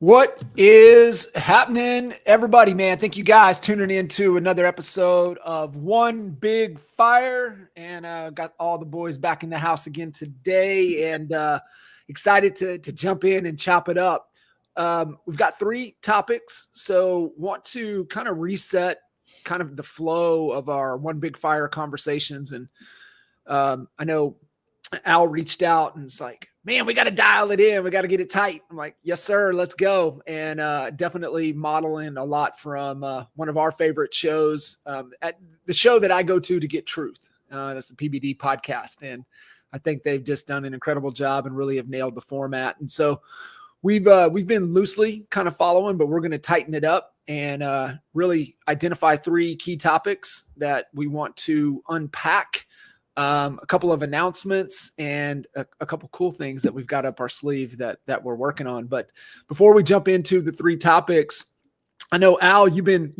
What is happening, everybody, man? Thank you guys tuning in to another episode of One Big Fire. And got all the boys back in the house again today and excited to jump in and chop it up. We've got 3 topics, so want to kind of reset kind of the flow of our One Big Fire conversations. And I know Al reached out and it's like, man, we got to dial it in. We got to get it tight. I'm like, yes, sir. Let's go. And definitely modeling a lot from one of our favorite shows, at the show that I go to get truth. That's the PBD podcast. And I think they've just done an incredible job and really have nailed the format. And so we've been loosely kind of following, but we're going to tighten it up and really identify 3 key topics that we want to unpack. A couple of announcements and a couple cool things that we've got up our sleeve that we're working on. But before we jump into the 3 topics, I know Al, you've been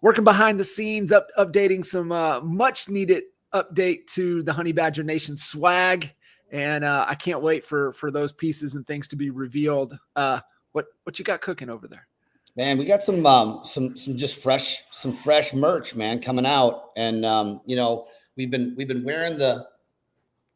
working behind the scenes, updating some much needed update to the Honey Badger Nation swag, and I can't wait for those pieces and things to be revealed. What you got cooking over there? Man, we got some just fresh merch, man, coming out, and We've been wearing the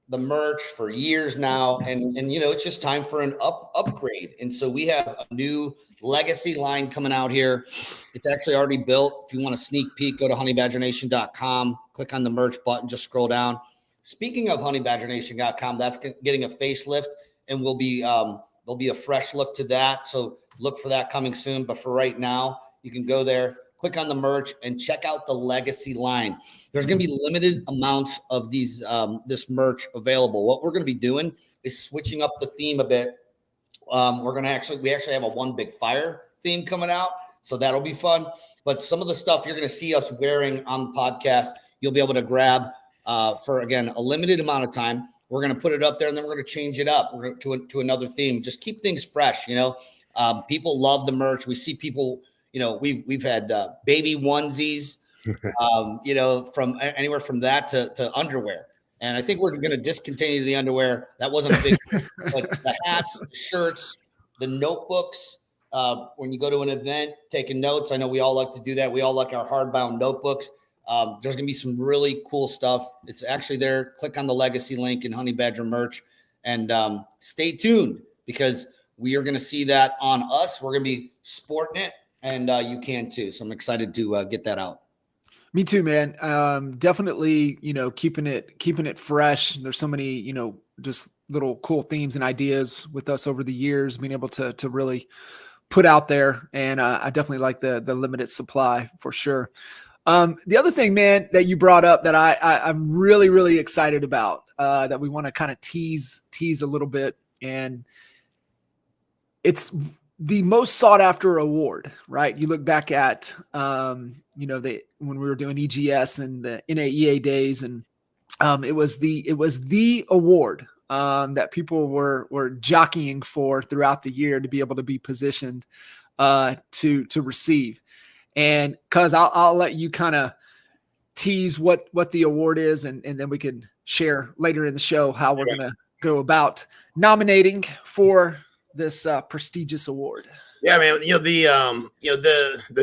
merch for years now, and it's just time for an upgrade. And so we have a new legacy line coming out here. It's actually already built. If you want a sneak peek, go to honeybadgernation.com, click on the merch button, just scroll down. Speaking of honeybadgernation.com, that's getting a facelift, and there'll be a fresh look to that. So look for that coming soon. But for right now, you can go there, click on the merch, and check out the legacy line. There's going to be limited amounts of these this merch available. What we're going to be doing is switching up the theme a bit. We actually have a One Big Fire theme coming out, so that'll be fun. But some of the stuff you're going to see us wearing on the podcast, you'll be able to grab for, again, a limited amount of time. We're going to put it up there, and then we're going to change it up. We're going to another theme. Just keep things fresh. People love the merch. We see people. We've had baby onesies, from anywhere from that to underwear. And I think we're going to discontinue the underwear. That wasn't a big, but the hats, the shirts, the notebooks. When you go to an event, taking notes. I know we all like to do that. We all like our hardbound notebooks. There's going to be some really cool stuff. It's actually there. Click on the legacy link in Honey Badger merch and stay tuned because we are going to see that on us. We're going to be sporting it. And you can too. So I'm excited to get that out. Me too, man. Definitely, keeping it fresh. There's so many, just little cool themes and ideas with us over the years, being able to really put out there. And I definitely like the limited supply for sure. The other thing, man, that you brought up that I'm really, really excited about, that we want to kind of tease a little bit, and it's the most sought after award, right? You look back at, when we were doing EGS and the NAEA days, and it was the award that people were jockeying for throughout the year to be able to be positioned to receive. And cause I'll let you kind of tease what the award is, and then we can share later in the show how we're going to go about nominating for this prestigious award. Yeah, man. The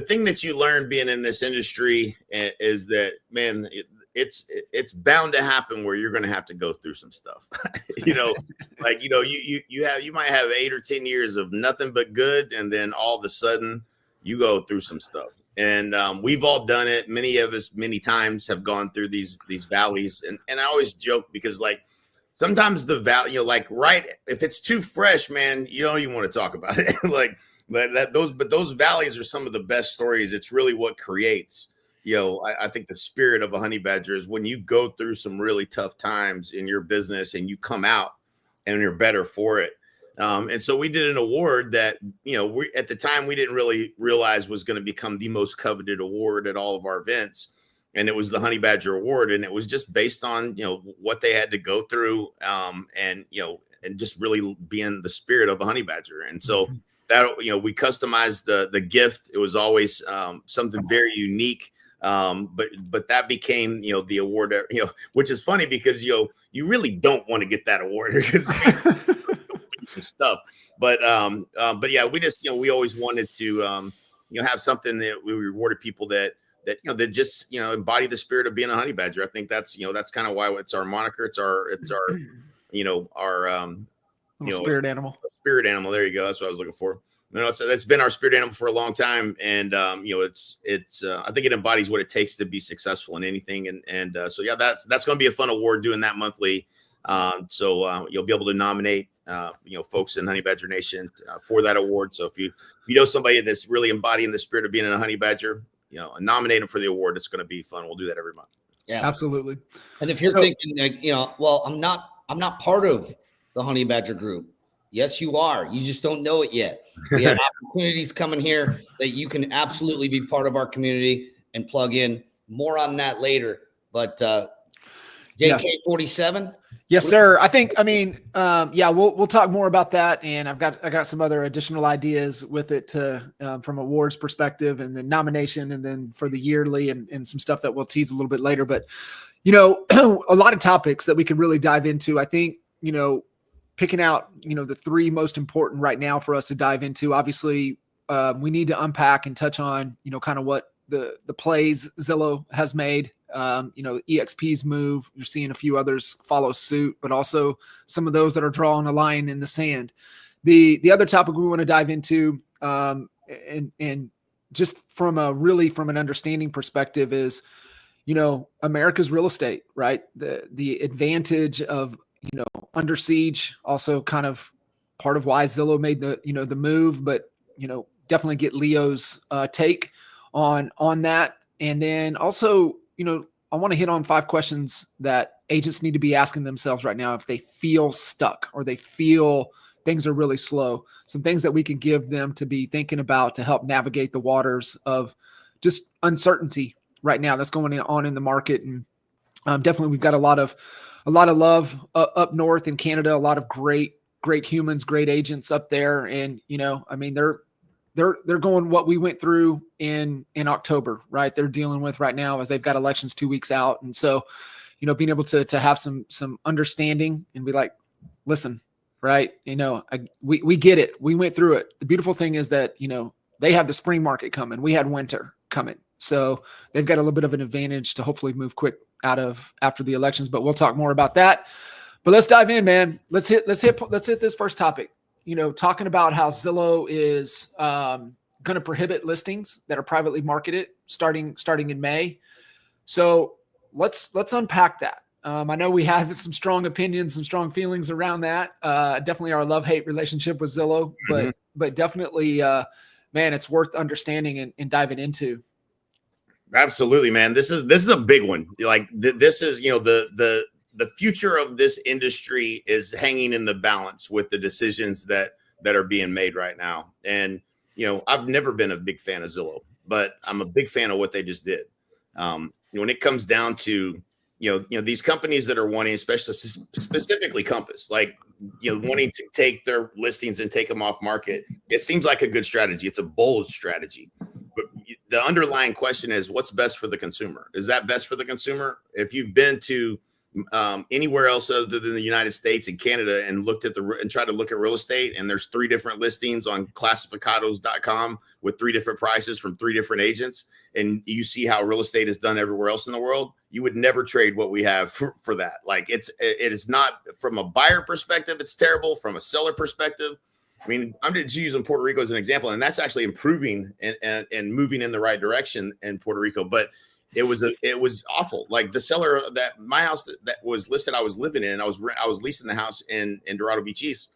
thing that you learn being in this industry is that, man, it's bound to happen where you're going to have to go through some stuff. You might have 8 or 10 years of nothing but good, and then all of a sudden you go through some stuff. And we've all done it. Many of us, many times, have gone through these valleys. And I always joke because, sometimes the value, if it's too fresh, man, you don't even want to talk about it. But those valleys are some of the best stories. It's really what creates, I think the spirit of a honey badger is when you go through some really tough times in your business and you come out and you're better for it. And so we did an award that, at the time we didn't really realize was going to become the most coveted award at all of our events. And it was the Honey Badger Award. And it was just based on, what they had to go through, and just really being the spirit of a honey badger. And so that, we customized the gift. It was always something very unique. But that became, the award, which is funny because, you really don't want to get that award because some stuff. But yeah, we just, we always wanted to, have something that we rewarded people that that just, embody the spirit of being a honey badger. I think that's, that's kind of why it's our moniker. It's our, our, spirit animal. Spirit animal. There you go. That's what I was looking for. It's been our spirit animal for a long time, and it's I think it embodies what it takes to be successful in anything, and so yeah, that's going to be a fun award doing that monthly. So you'll be able to nominate folks in Honey Badger Nation for that award. So if you know somebody that's really embodying the spirit of being a honey badger, nominate them for the award. It's going to be fun. We'll do that every month. Yeah, absolutely. And if you're thinking like, well, I'm not part of the Honey Badger group. Yes, you are. You just don't know it yet. We have opportunities coming here that you can absolutely be part of our community and plug in. More on that later. But JK47. Yes, sir. We'll talk more about that. And I got some other additional ideas with it from awards perspective and then nomination and then for the yearly and some stuff that we'll tease a little bit later. But, a lot of topics that we could really dive into. I think, picking out, the three most important right now for us to dive into. Obviously, we need to unpack and touch on, kind of what the plays Zillow has made. EXP's move. You're seeing a few others follow suit, but also some of those that are drawing a line in the sand. The other topic we want to dive into, and just from an understanding perspective is, America's real estate, right? The advantage of, under siege, also kind of part of why Zillow made the move, but, definitely get Leo's take on that. And then also, I want to hit on 5 questions that agents need to be asking themselves right now if they feel stuck or they feel things are really slow. Some things that we can give them to be thinking about to help navigate the waters of just uncertainty right now that's going on in the market. And definitely we've got a lot of love up north in Canada, a lot of great humans, great agents up there. And, they're going what we went through in October, right? They're dealing with right now as they've got elections 2 weeks out. And so, being able to have some understanding and be like, listen, right. We get it. We went through it. The beautiful thing is that, they have the spring market coming. We had winter coming. So they've got a little bit of an advantage to hopefully move quick after the elections, but we'll talk more about that. But let's dive in, man. Let's hit this first topic. Talking about how Zillow is going to prohibit listings that are privately marketed starting in May. So let's unpack that. I know we have some strong opinions, some strong feelings around that. Definitely our love-hate relationship with Zillow, but definitely, man, it's worth understanding and diving into. Absolutely, man. This is a big one. Like this is, the future of this industry is hanging in the balance with the decisions that are being made right now. And, I've never been a big fan of Zillow, but I'm a big fan of what they just did. When it comes down to, these companies that are wanting, especially specifically Compass, like, wanting to take their listings and take them off market, it seems like a good strategy. It's a bold strategy. But the underlying question is, what's best for the consumer? Is that best for the consumer? If you've been to anywhere else other than the United States and Canada and tried to look at real estate, and there's 3 different listings on classificados.com with 3 different prices from 3 different agents, and you see how real estate is done everywhere else in the world, you would never trade what we have for that. Like it is not, from a buyer perspective, it's terrible. From a seller perspective, I mean, I'm just using Puerto Rico as an example, and that's actually improving and moving in the right direction in Puerto Rico. But it was awful. Like the seller that my house that was listed, I was living in, I was leasing the house in Dorado Beach East.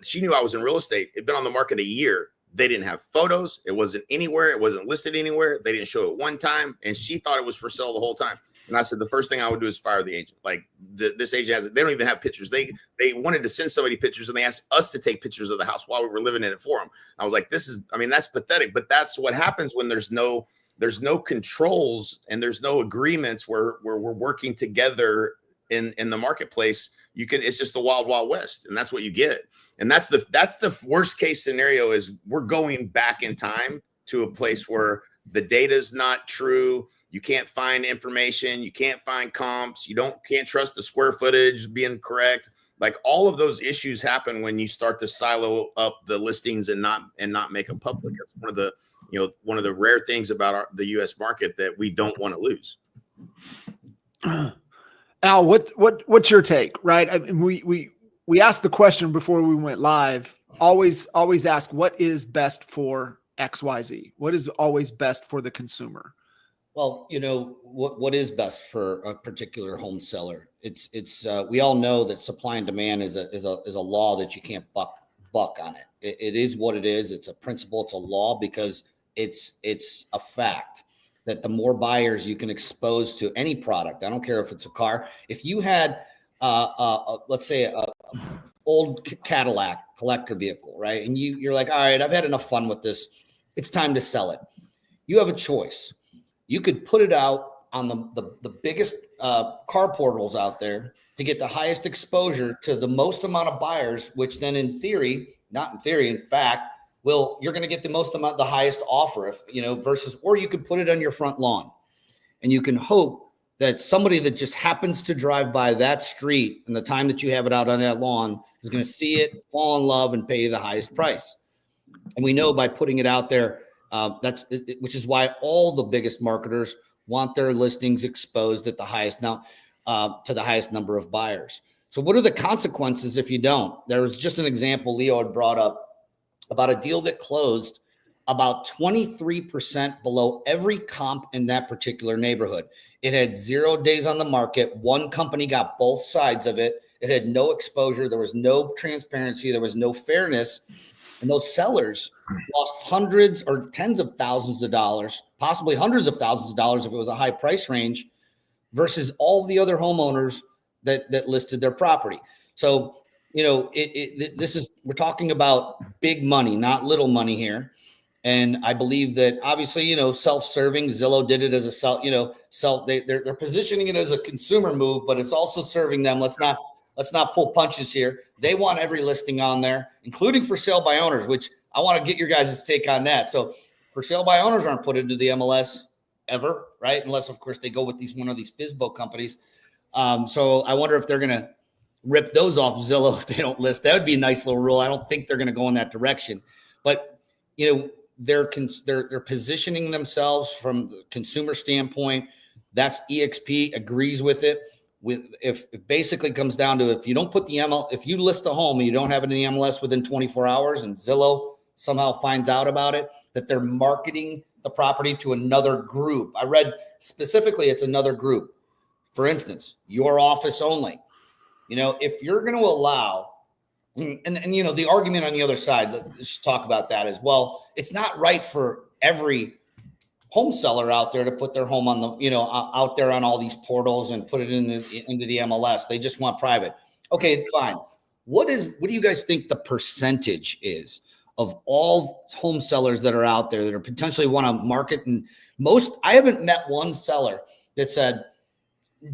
She knew I was in real estate. It'd been on the market a year. They didn't have photos. It wasn't anywhere. It wasn't listed anywhere. They didn't show it one time, and she thought it was for sale the whole time. And I said, the first thing I would do is fire the agent. Like this agent they don't even have pictures. They wanted to send somebody pictures, and they asked us to take pictures of the house while we were living in it for them. I was like, that's pathetic. But that's what happens when there's no controls and there's no agreements where we're working together in the marketplace. It's just the wild, wild west. And that's what you get. And that's the worst case scenario, is we're going back in time to a place where the data is not true. You can't find information. You can't find comps. You can't trust the square footage being correct. Like all of those issues happen when you start to silo up the listings and not make them public. That's one of the rare things about the U.S. market that we don't want to lose. Al, what's your take? Right? I mean, we asked the question before we went live. Always ask what is best for XYZ. What is always best for the consumer? Well, what is best for a particular home seller? It's we all know that supply and demand is a law that you can't buck on it. It is what it is. It's a principle. It's a law because it's a fact that the more buyers you can expose to any product, I don't care if it's a car. If you had, let's say, a old Cadillac collector vehicle, right, and you're like, all right, I've had enough fun with this. It's time to sell it. You have a choice. You could put it out on the biggest car portals out there to get the highest exposure to the most amount of buyers, which then in fact, you're going to get the highest offer, versus, or you could put it on your front lawn and you can hope that somebody that just happens to drive by that street and the time that you have it out on that lawn is going to see it, fall in love, and pay you the highest price. And we know by putting it out there, which is why all the biggest marketers want their listings exposed at the highest to the highest number of buyers. So what are the consequences if you don't? There was just an example Leo had brought up about a deal that closed about 23% below every comp in that particular neighborhood. It had 0 days on the market. One company got both sides of it. It had no exposure. There was no transparency. There was no fairness. And those sellers lost hundreds or tens of thousands of dollars, possibly hundreds of thousands of dollars if it was a high price range, versus all the other homeowners that listed their property. So, we're talking about big money, not little money here. And I believe that obviously, self-serving, Zillow did it as a they're positioning it as a consumer move, but it's also serving them. Let's not pull punches here. They want every listing on there, including for sale by owners, which I want to get your guys' take on that. So for sale by owners aren't put into the MLS ever, right? Unless, of course, they go with one of these FSBO companies. So I wonder if they're going to rip those off Zillow if they don't list. That would be a nice little rule. I don't think they're going to go in that direction. But, they're positioning themselves from the consumer standpoint. That's EXP agrees with it. If it basically comes down to, if you don't put if you list a home and you don't have it in the MLS within 24 hours and Zillow somehow finds out about it, that they're marketing the property to another group. I read specifically it's another group. For instance, your office only. If you're going to allow, and the argument on the other side, let's talk about that as well. It's not right for every home seller out there to put their home on out there on all these portals and put it into the MLS. They just want private. Okay, fine. What do you guys think the percentage is of all home sellers that are out there that are potentially want to market? And I haven't met one seller that said,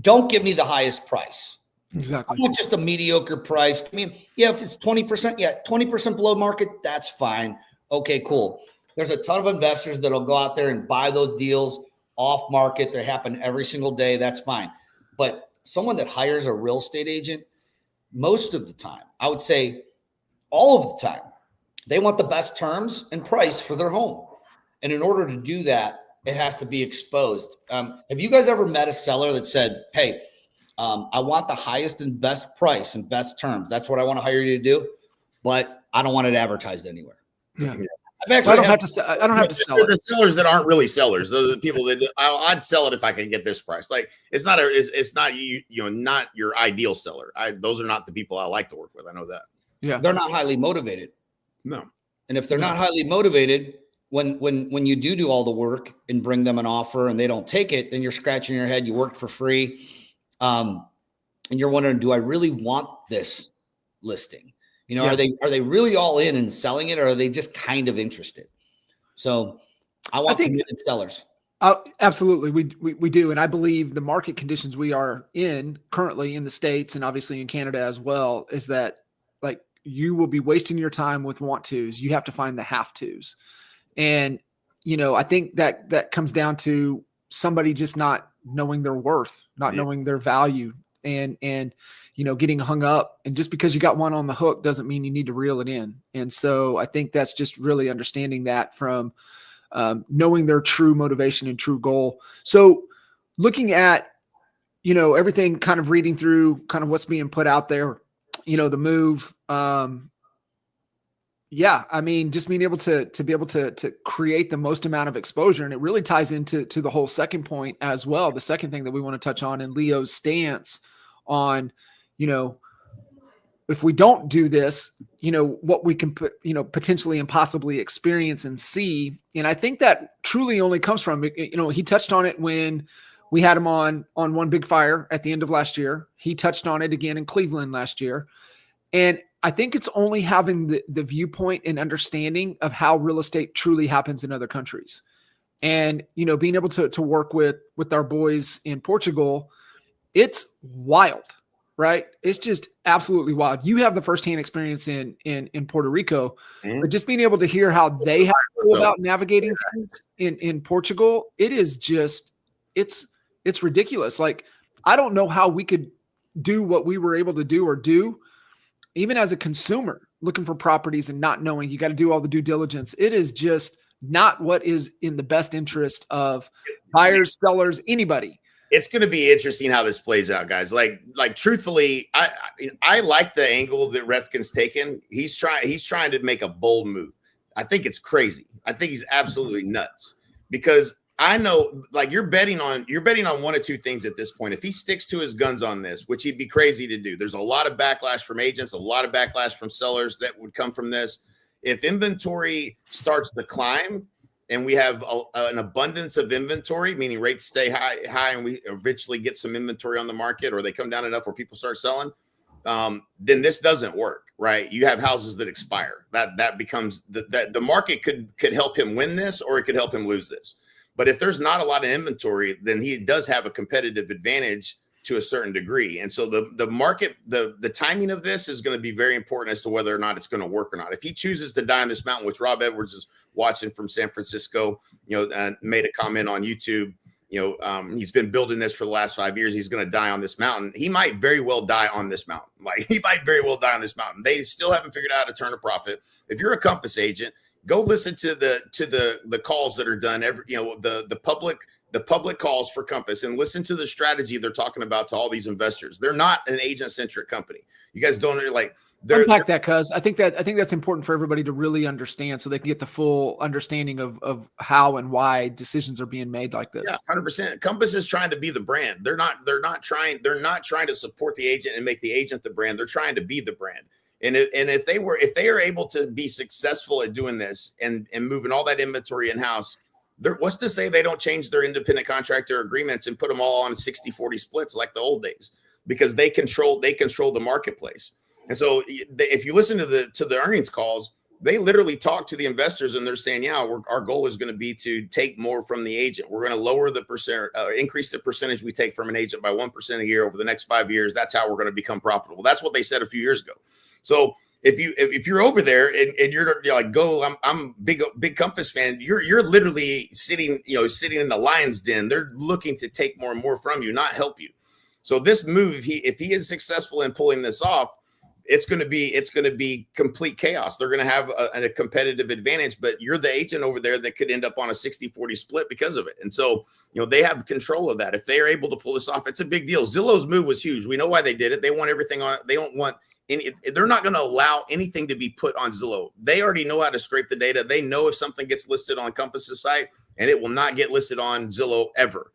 don't give me the highest price. Exactly. Not just a mediocre price. I mean, if it's 20%, 20% below market, that's fine. Okay, cool. There's a ton of investors that'll go out there and buy those deals off market. They happen every single day. That's fine. But someone that hires a real estate agent, most of the time, I would say all of the time, they want the best terms and price for their home. And in order to do that, it has to be exposed. Have you guys ever met a seller that said, hey, I want the highest and best price and best terms. That's what I want to hire you to do, but I don't want it advertised anywhere. Yeah. I don't have to sell it. The sellers that aren't really sellers. Those are the people that I'd sell it if I can get this price. Like it's not not your ideal seller. Those are not the people I like to work with. I know that. Yeah. They're not highly motivated. No. And if they're not highly motivated, when you do all the work and bring them an offer and they don't take it, then you're scratching your head. You worked for free. And you're wondering, do I really want this listing? Are they really all in and selling it, or are they just kind of interested? So I think committed sellers. Absolutely. We do. And I believe the market conditions we are in currently in the States and obviously in Canada as well, is that like you will be wasting your time with want tos. You have to find the have tos. And, I think that comes down to somebody just not knowing their worth, not knowing their value. and getting hung up. And just because you got one on the hook doesn't mean you need to reel it in. And so I think that's just really understanding that from knowing their true motivation and true goal. So looking at, everything, kind of reading through kind of what's being put out there, the move. Just being able to create the most amount of exposure. And it really ties into the whole second point as well. The second thing that we want to touch on, in Leo's stance on, if we don't do this, what we can potentially and possibly experience and see. And I think that truly only comes from, he touched on it when we had him on One Big Fire at the end of last year. He touched on it again in Cleveland last year. And I think it's only having the viewpoint and understanding of how real estate truly happens in other countries. And, being able to work with our boys in Portugal, it's wild, right? It's just absolutely wild. You have the firsthand experience in Puerto Rico, but just being able to hear how they have to go about navigating things in Portugal, it is just, it's ridiculous. Like, I don't know how we could do what we were able to do, even as a consumer looking for properties and not knowing you got to do all the due diligence. It is just not what is in the best interest of buyers, sellers, anybody. It's going to be interesting how this plays out, guys. Like truthfully, I like the angle that Refkin's taken. He's trying to make a bold move. I think it's crazy. I think he's absolutely nuts, because I know, like, you're betting on one of two things at this point. If he sticks to his guns on this, which he'd be crazy to do, there's a lot of backlash from agents, a lot of backlash from sellers that would come from this. If inventory starts to climb and we have an abundance of inventory, meaning rates stay high, and we eventually get some inventory on the market, or they come down enough where people start selling, then this doesn't work, right? You have houses that expire. That becomes the market could help him win this, or it could help him lose this. But if there's not a lot of inventory, then he does have a competitive advantage to a certain degree. And so the market, the timing of this is going to be very important as to whether or not it's going to work or not. If he chooses to die on this mountain, which Rob Edwards is watching from San Francisco, made a comment on YouTube, he's been building this for the last 5 years. He's going to die on this mountain. He might very well die on this mountain. They still haven't figured out how to turn a profit. If you're a Compass agent, go listen to the calls that are done the public calls for Compass, and listen to the strategy they're talking about to all these investors. They're not an agent centric company. You guys don't unpack that, cuz I think that's important for everybody to really understand, so they can get the full understanding of how and why decisions are being made like this. Yeah, 100%. Compass is trying to be the brand. They're not trying to support the agent and make the agent the brand. They're trying to be the brand. And if they are able to be successful at doing this and moving all that inventory in-house, what's to say they don't change their independent contractor agreements and put them all on 60-40 splits like the old days, because they control the marketplace. And so if you listen to the earnings calls, they literally talk to the investors, and they're saying, our goal is going to be to take more from the agent. We're going to lower the increase the percentage we take from an agent by 1% a year over the next 5 years. That's how we're going to become profitable. That's what they said a few years ago. So if you're over there and you're like, I'm big Compass fan, you're literally sitting in the lion's den. They're looking to take more and more from you, not help you. So this move, if he is successful in pulling this off, it's going to be complete chaos. They're going to have a competitive advantage, but you're the agent over there that could end up on a 60-40 split because of it. And so, they have control of that. If they are able to pull this off, it's a big deal. Zillow's move was huge. We know why they did it. They want everything on. They don't want they're not going to allow anything to be put on Zillow. They already know how to scrape the data. They know if something gets listed on Compass's site, and it will not get listed on Zillow ever.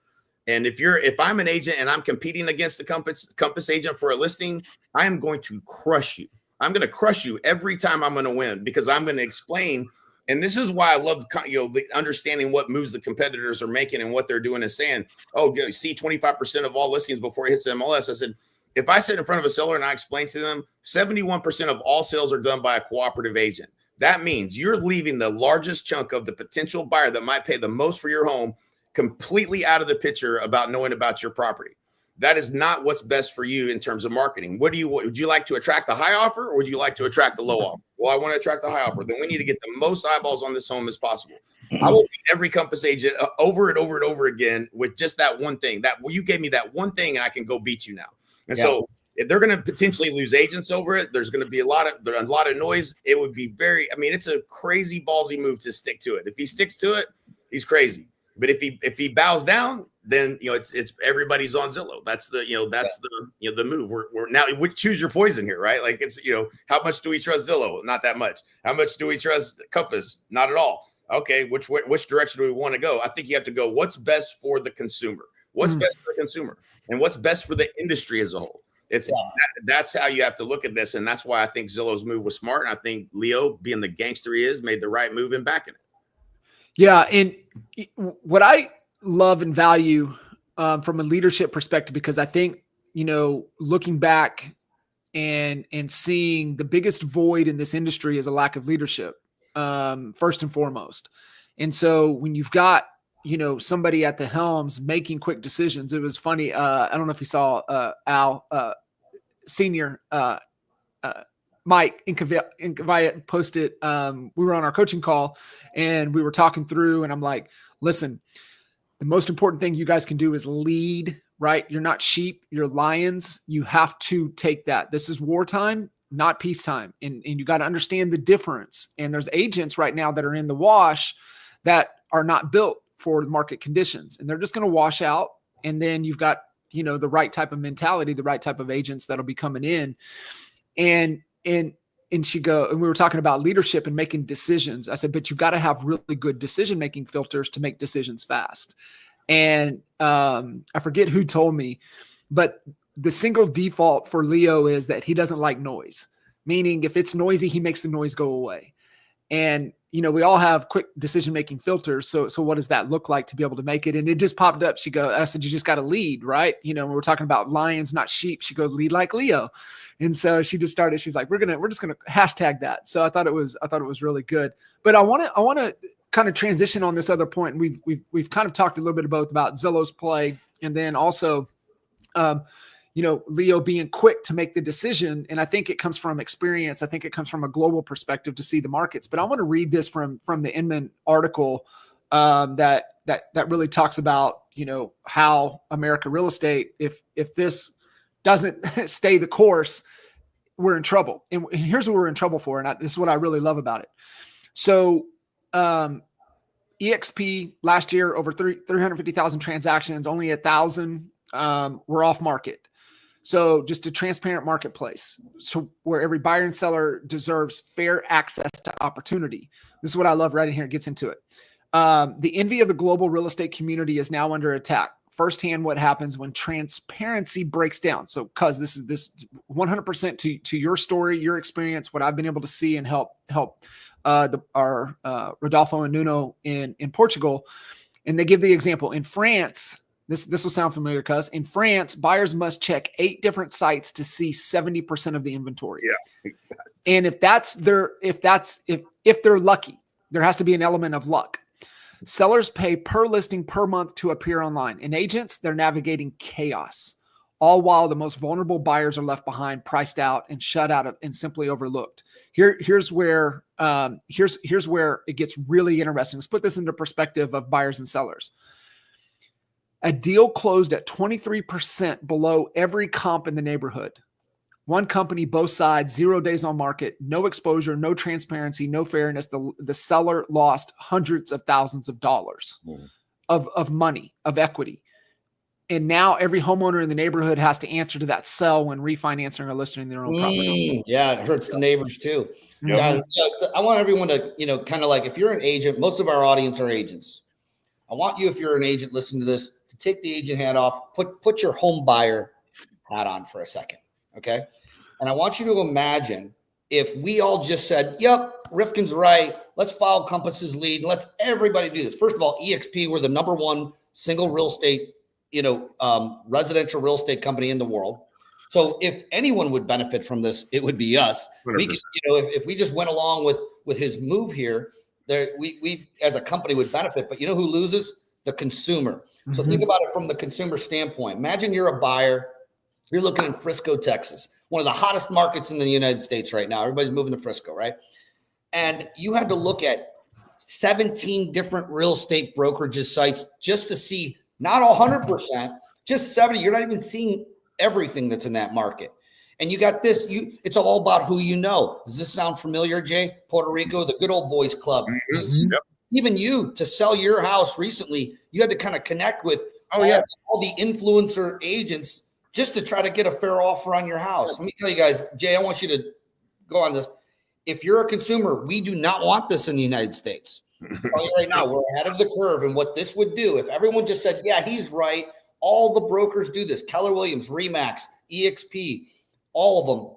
And if I'm an agent and I'm competing against a Compass agent for a listing, I am going to crush you. I'm going to crush you every time. I'm going to win, because I'm going to explain. And this is why I love, the understanding what moves the competitors are making and what they're doing, and saying, see 25% of all listings before it hits MLS. I said, if I sit in front of a seller and I explain to them 71% of all sales are done by a cooperative agent, that means you're leaving the largest chunk of the potential buyer that might pay the most for your home completely out of the picture about knowing about your property. That is not what's best for you in terms of marketing. Would you like to attract the high offer, or would you like to attract the low offer? Well, I want to attract the high offer. Then we need to get the most eyeballs on this home as possible. I will beat every Compass agent over and over and over again with just that one thing. You gave me that one thing, and I can go beat you now. And so if they're going to potentially lose agents over it, there's going to be a lot of noise. It would be it's a crazy ballsy move to stick to it. If he sticks to it, he's crazy. But if he bows down, then it's everybody's on Zillow. That's the move. We're now we choose your poison here, right? Like it's how much do we trust Zillow? Not that much. How much do we trust Compass? Not at all. Okay, which direction do we want to go? I think you have to go what's best for the consumer. What's best for the consumer and what's best for the industry as a whole. That's how you have to look at this, and that's why I think Zillow's move was smart. And I think Leo, being the gangster he is, made the right move in backing it. Yeah, and what I love and value from a leadership perspective, because I think looking back and seeing the biggest void in this industry is a lack of leadership, first and foremost. And so when you've got somebody at the helms making quick decisions, it was funny. I don't know if you saw Al Senior. Mike Incavaya posted, we were on our coaching call and we were talking through, and I'm like, listen, the most important thing you guys can do is lead, right? You're not sheep, you're lions. You have to take that. This is wartime, not peacetime. And you got to understand the difference. And there's agents right now that are in the wash that are not built for market conditions, and they're just going to wash out. And then you've got, the right type of mentality, the right type of agents that'll be coming in. And we were talking about leadership and making decisions. I said, but you've got to have really good decision-making filters to make decisions fast. And I forget who told me, but the single default for Leo is that he doesn't like noise, meaning if it's noisy, he makes the noise go away. And, we all have quick decision-making filters. So what does that look like to be able to make it? And it just popped up. I said, you just got to lead, right? When we're talking about lions, not sheep, she goes, lead like Leo. And so she just started, she's like, we're just going to hashtag that. So I thought it was really good, but I want to kind of transition on this other point. And we've kind of talked a little bit about Zillow's play. And then also, Leo being quick to make the decision. And I think it comes from experience. I think it comes from a global perspective to see the markets. But I want to read this from the Inman article that really talks about, how America real estate, if this doesn't stay the course, we're in trouble. And here's what we're in trouble for. And this is what I really love about it. So EXP last year, over 350,000 transactions, only 1,000 were off market. So just a transparent marketplace, so where every buyer and seller deserves fair access to opportunity. This is what I love right in here. It gets into it. The envy of the global real estate community is now under attack. Firsthand, what happens when transparency breaks down. So, cuz this 100% to your story, your experience, what I've been able to see and help our Rodolfo and Nuno in Portugal. And they give the example in France. This will sound familiar, cuz in France, buyers must check 8 different sites to see 70% of the inventory. Yeah. And if they're lucky, there has to be an element of luck. Sellers pay per listing per month to appear online. And agents, they're navigating chaos, all while the most vulnerable buyers are left behind, priced out, and shut out and simply overlooked. Here's where it gets really interesting. Let's put this into perspective of buyers and sellers. A deal closed at 23% below every comp in the neighborhood. One company, both sides, 0 days on market, no exposure, no transparency, no fairness. The seller lost hundreds of thousands of dollars of money, of equity. And now every homeowner in the neighborhood has to answer to that sell when refinancing or listing their own property. Yeah, it hurts the neighbors too. Yep. I want everyone to, kind of like, if you're an agent, most of our audience are agents. I want you, if you're an agent listening to this, to take the agent hat off, put your home buyer hat on for a second. Okay. And I want you to imagine if we all just said, yep, Rifkin's right. Let's follow Compass's lead. Let's everybody do this. First of all, EXP, we're the number one single real estate, residential real estate company in the world. So if anyone would benefit from this, it would be us. 100%. We could, if we just went along with his move here, we as a company would benefit. But you know who loses? The consumer. Mm-hmm. So think about it from the consumer standpoint. Imagine you're a buyer. You're looking in Frisco, Texas, one of the hottest markets in the United States right now. Everybody's moving to Frisco, right? And you had to look at 17 different real estate brokerages sites just to see not 100%, just 70. You're not even seeing everything that's in that market. And you got this, it's all about who you know. Does this sound familiar, Jay? Puerto Rico, the good old boys club. Mm-hmm. Yep. Even you, to sell your house recently, you had to kind of connect with all the influencer agents just to try to get a fair offer on your house. Let me tell you guys, Jay, I want you to go on this. If you're a consumer, we do not want this in the United States. I'll tell you right now, we're ahead of the curve. And what this would do, if everyone just said, yeah, he's right, all the brokers do this, Keller Williams, Remax, EXP, all of them,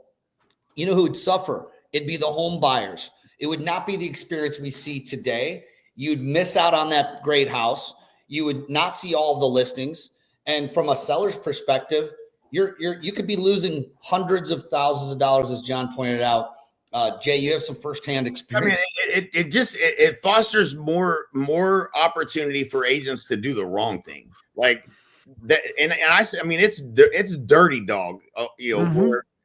you know who would suffer? It'd be the home buyers. It would not be the experience we see today. You'd miss out on that great house. You would not see all of the listings. And from a seller's perspective, you could be losing hundreds of thousands of dollars, as John pointed out. Jay, you have some firsthand experience. I mean, it fosters more opportunity for agents to do the wrong thing, like that. And I mean, it's dirty dog.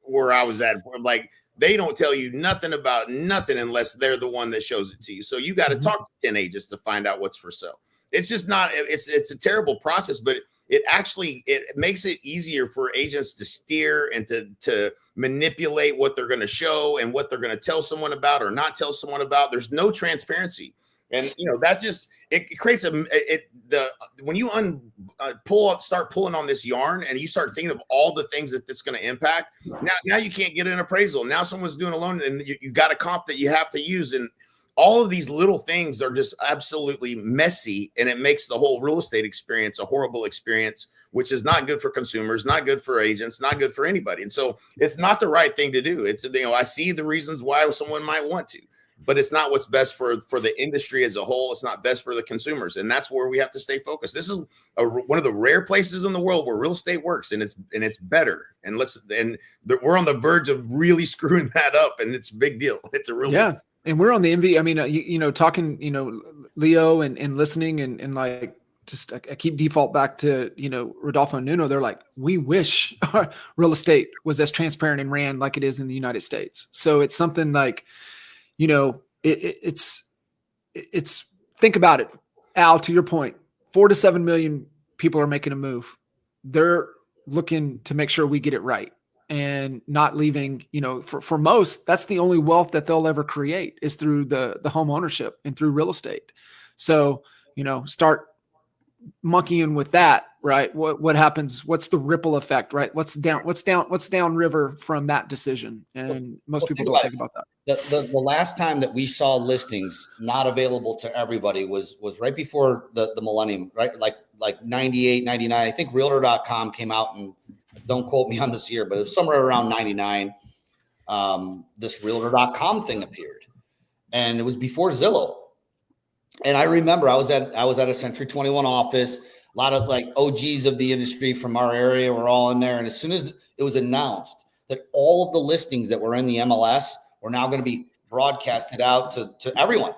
Where I was at, like they don't tell you nothing about nothing unless they're the one that shows it to you. So you got to talk to 10 agents to find out what's for sale. It's just not. It's a terrible process, but it makes it easier for agents to steer and to manipulate what they're going to show and what they're going to tell someone about or not tell someone about. There's no transparency. And that just it creates when you start pulling on this yarn and you start thinking of all the things that it's going to impact. Now you can't get an appraisal. Now someone's doing a loan and you got a comp that you have to use, and all of these little things are just absolutely messy, and it makes the whole real estate experience a horrible experience, which is not good for consumers, not good for agents, not good for anybody. And so it's not the right thing to do. It's I see the reasons why someone might want to, but it's not what's best for the industry as a whole. It's not best for the consumers. And that's where we have to stay focused. This is one of the rare places in the world where real estate works, and it's better. And we're on the verge of really screwing that up. And it's a big deal. It's a real deal. And we're on the envy. I mean, talking, Leo and listening and like, just I keep default back to, Rodolfo and Nuno. They're like, we wish our real estate was as transparent and ran like it is in the United States. So it's something like, it's think about it, Al, to your point, 4 to 7 million people are making a move. They're looking to make sure we get it right and not leaving, for most, that's the only wealth that they'll ever create is through the home ownership and through real estate. So, start monkeying with that, right? What happens? What's the ripple effect, right? What's down river from that decision? And most people don't think about that. The last time that we saw listings not available to everybody was right before the millennium, right? Like 98, 99. I think realtor.com came out, and don't quote me on this year, but it was somewhere around 99. This realtor.com thing appeared, and it was before Zillow. And I remember I was at a Century 21 office. A lot of like OGs of the industry from our area were all in there. And as soon as it was announced that all of the listings that were in the MLS were now going to be broadcasted out to everyone,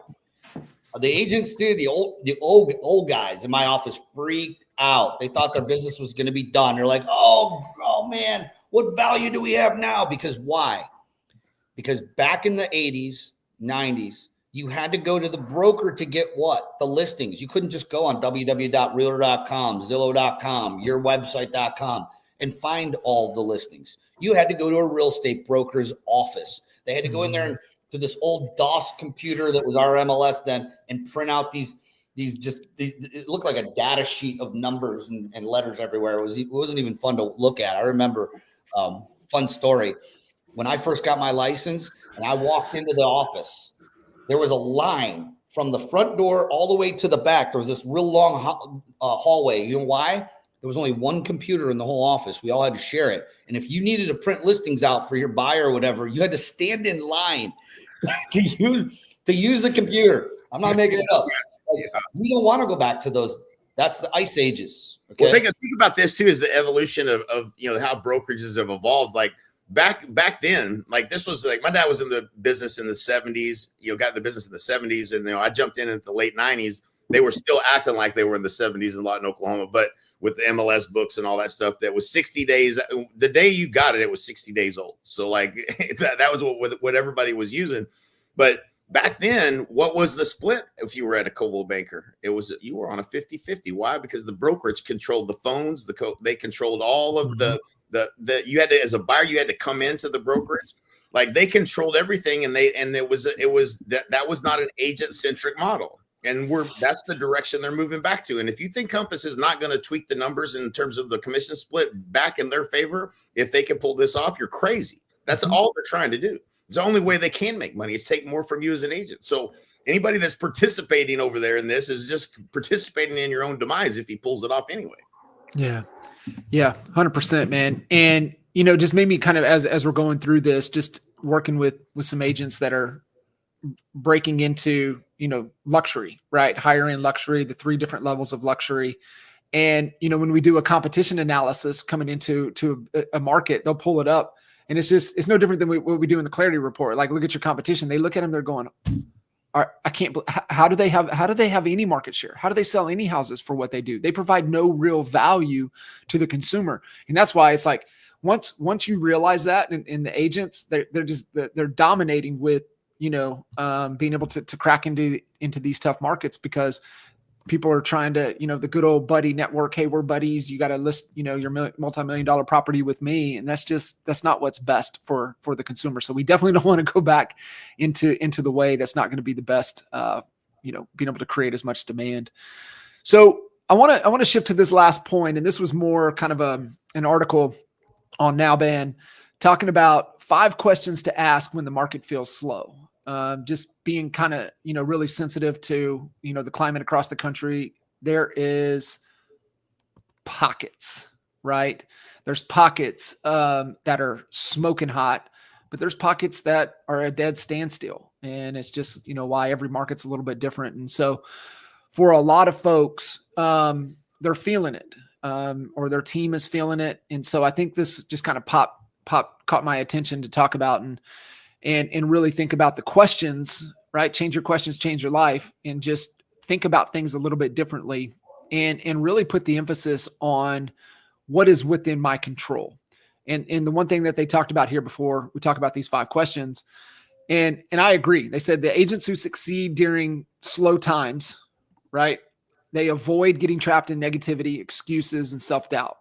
the agents did, the old guys in my office freaked out. They thought their business was going to be done. They're like, oh man, what value do we have now? Because why? Because back in the 80s, 90s, you had to go to the broker to get what? The listings. You couldn't just go on www.realtor.com, Zillow.com, yourwebsite.com and find all the listings. You had to go to a real estate broker's office. They had to go in there and to this old DOS computer that was our MLS then and print out these it looked like a data sheet of numbers and letters everywhere. It wasn't even fun to look at. I remember fun story. When I first got my license and I walked into the office, there was a line from the front door all the way to the back. There was this real long hallway. You know why? There was only one computer in the whole office. We all had to share it. And if you needed to print listings out for your buyer or whatever, you had to stand in line to use the computer. I'm not making it up. We don't want to go back to those. That's the ice ages. Okay? Well, think about this too, is the evolution of how brokerages have evolved. Like back then, like this was like my dad was in the business in the 70s, got in the business in the 70s. And, I jumped in at the late 90s. They were still acting like they were in the 70s in Lawton, Oklahoma, but with the MLS books and all that stuff, that was 60 days. The day you got it, it was 60 days old. So like that was what everybody was using. But back then, what was the split? If you were at a Coldwell Banker, you were on a 50-50. Why? Because the brokerage controlled the phones, they controlled all of the that you had to, as a buyer, you had to come into the brokerage. Like they controlled everything, and it was that was not an agent centric model. And that's the direction they're moving back to. And if you think Compass is not going to tweak the numbers in terms of the commission split back in their favor, if they can pull this off, you're crazy. That's all they're trying to do. It's the only way they can make money is take more from you as an agent. So anybody that's participating over there in this is just participating in your own demise if he pulls it off anyway. Yeah. Yeah. 100%, man. And, just made me kind of, as we're going through this, just working with some agents that are breaking into, luxury, right? Higher end luxury, the 3 different levels of luxury. And, when we do a competition analysis coming into a market, they'll pull it up. And it's no different than what we do in the clarity report. Like, look at your competition. They look at them, they're going, I can't, how do they have any market share? How do they sell any houses for what they do? They provide no real value to the consumer. And that's why it's like, once you realize that in the agents, they're dominating with, being able to crack into these tough markets, because people are trying to, the good old buddy network. Hey, we're buddies. You got to list, your multi-million-dollar property with me. And that's not what's best for the consumer. So we definitely don't want to go back into the way that's not going to be the best, being able to create as much demand. So I want to shift to this last point. And this was more kind of an article on Nowban talking about 5 questions to ask when the market feels slow. Just being kind of, really sensitive to, the climate across the country. There is pockets, right? There's pockets that are smoking hot, but there's pockets that are a dead standstill. And it's just, why every market's a little bit different. And so for a lot of folks, they're feeling it, or their team is feeling it. And so I think this just kind of caught my attention to talk about and really think about the questions, right? Change your questions, change your life, and just think about things a little bit differently, and really put the emphasis on what is within my control. And the one thing that they talked about here before we talk about these 5 questions, and I agree. They said the agents who succeed during slow times, right? They avoid getting trapped in negativity, excuses, and self-doubt.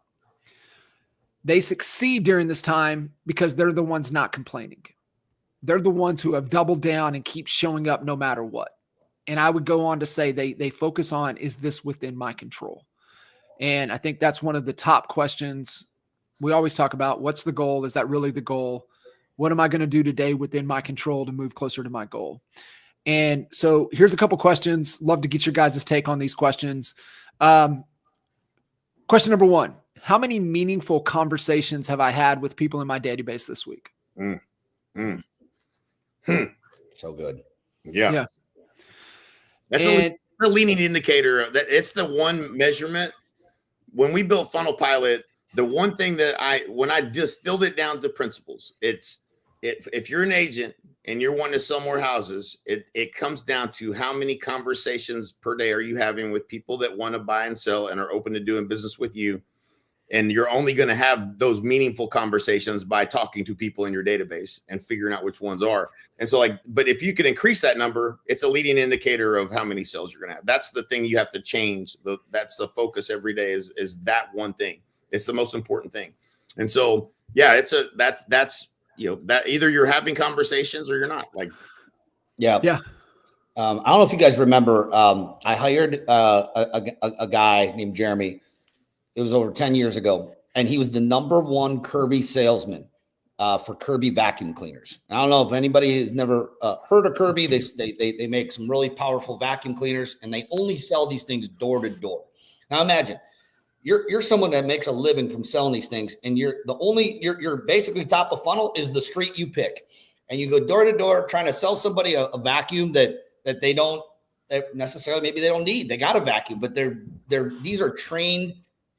They succeed during this time because they're the ones not complaining. They're the ones who have doubled down and keep showing up no matter what. And I would go on to say they focus on, is this within my control? And I think that's one of the top questions we always talk about. What's the goal? Is that really the goal? What am I going to do today within my control to move closer to my goal? And so here's a couple questions. Love to get your guys' take on these questions. Question number 1, how many meaningful conversations have I had with people in my database this week? So good. Yeah. That's a leading indicator of that. It's the one measurement. When we built Funnel Pilot, the one thing that when I distilled it down to principles, if you're an agent and you're wanting to sell more houses, it comes down to how many conversations per day are you having with people that want to buy and sell and are open to doing business with you. And you're only going to have those meaningful conversations by talking to people in your database and figuring out which ones are. And so but if you can increase that number, it's a leading indicator of how many sales you're going to have. That's the thing you have to change. That's the focus every day is that one thing. It's the most important thing. And so, yeah, that's that either you're having conversations or you're not. Yeah. I don't know if you guys remember, I hired a guy named Jeremy. It was over 10 years ago, and he was the number 1 Kirby salesman for Kirby vacuum cleaners. I don't know if anybody has never heard of Kirby. They make some really powerful vacuum cleaners, and they only sell these things door to door. Now imagine you're someone that makes a living from selling these things, and you're basically top of funnel is the street you pick, and you go door to door trying to sell somebody a vacuum that they don't necessarily, maybe they don't need. They got a vacuum, but these are trained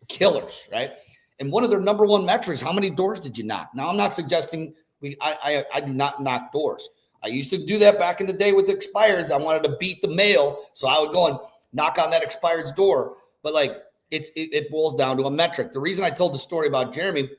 killers, right? And one of their number 1 metrics, how many doors did you knock? Now, I'm not suggesting I do not knock doors. I used to do that back in the day with the expireds. I wanted to beat the mail, so I would go and knock on that expired's door. But it boils down to a metric. The reason I told the story about Jeremy,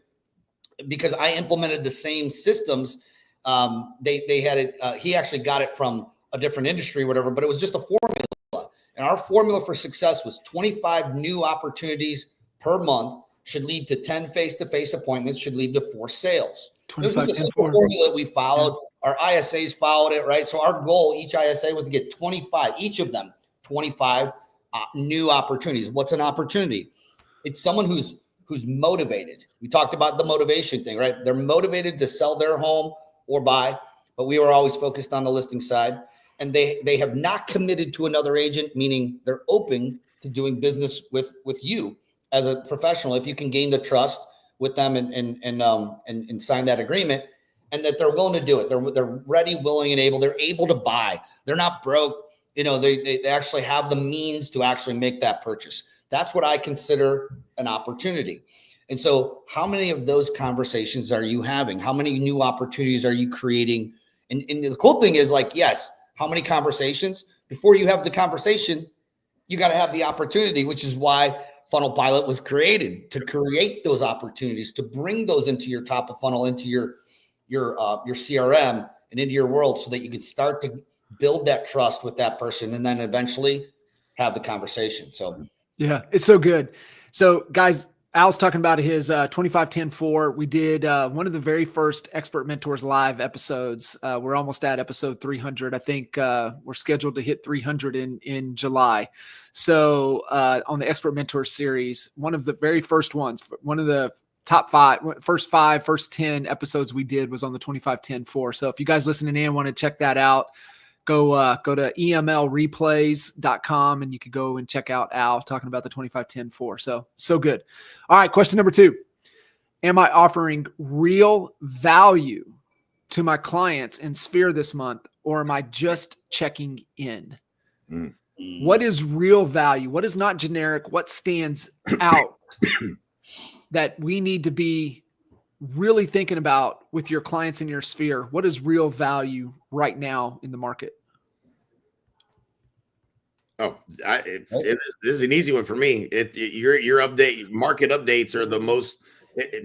because I implemented the same systems. They had it. He actually got it from a different industry, whatever. But it was just a formula, and our formula for success was 25 new opportunities per month should lead to 10 face-to-face appointments, should lead to 4 sales. This is a 25, 10, simple 4. formula we followed. Our ISAs followed it, right? So our goal, each ISA, was to get 25, each of them, 25 new opportunities. What's an opportunity? It's someone who's motivated. We talked about the motivation thing, right? They're motivated to sell their home or buy, but we were always focused on the listing side. And they have not committed to another agent, meaning they're open to doing business with you as a professional, if you can gain the trust with them and sign that agreement, and that they're willing to do it. They're ready, willing, and able. They're able to buy. They're not broke. You know, they actually have the means to actually make that purchase. That's what I consider an opportunity. And so how many of those conversations are you having? How many new opportunities are you creating? And the cool thing is, like, yes, how many conversations? Before you have the conversation, you got to have the opportunity, which is why Funnel Pilot was created, to create those opportunities, to bring those into your top of funnel, into your CRM and into your world, so that you can start to build that trust with that person and then eventually have the conversation. So yeah, it's so good. So guys, Al's talking about his 25-10-4. We did one of the very first Expert Mentors Live episodes. We're almost at episode 300. I think we're scheduled to hit 300 in July. So on the Expert Mentors series, one of the very first ones, one of the top 5, first 10 episodes we did was on the 25-10-4. So if you guys listening in want to check that out, go to emlreplays.com and you can go and check out Al talking about the 25-10-4. So good. All right. Question number 2. Am I offering real value to my clients in Sphere this month, or am I just checking in? What is real value? What is not generic? What stands out that we need to be really thinking about with your clients in your Sphere? What is real value right now in the market? Oh, this is an easy one for me. Your market updates are the most.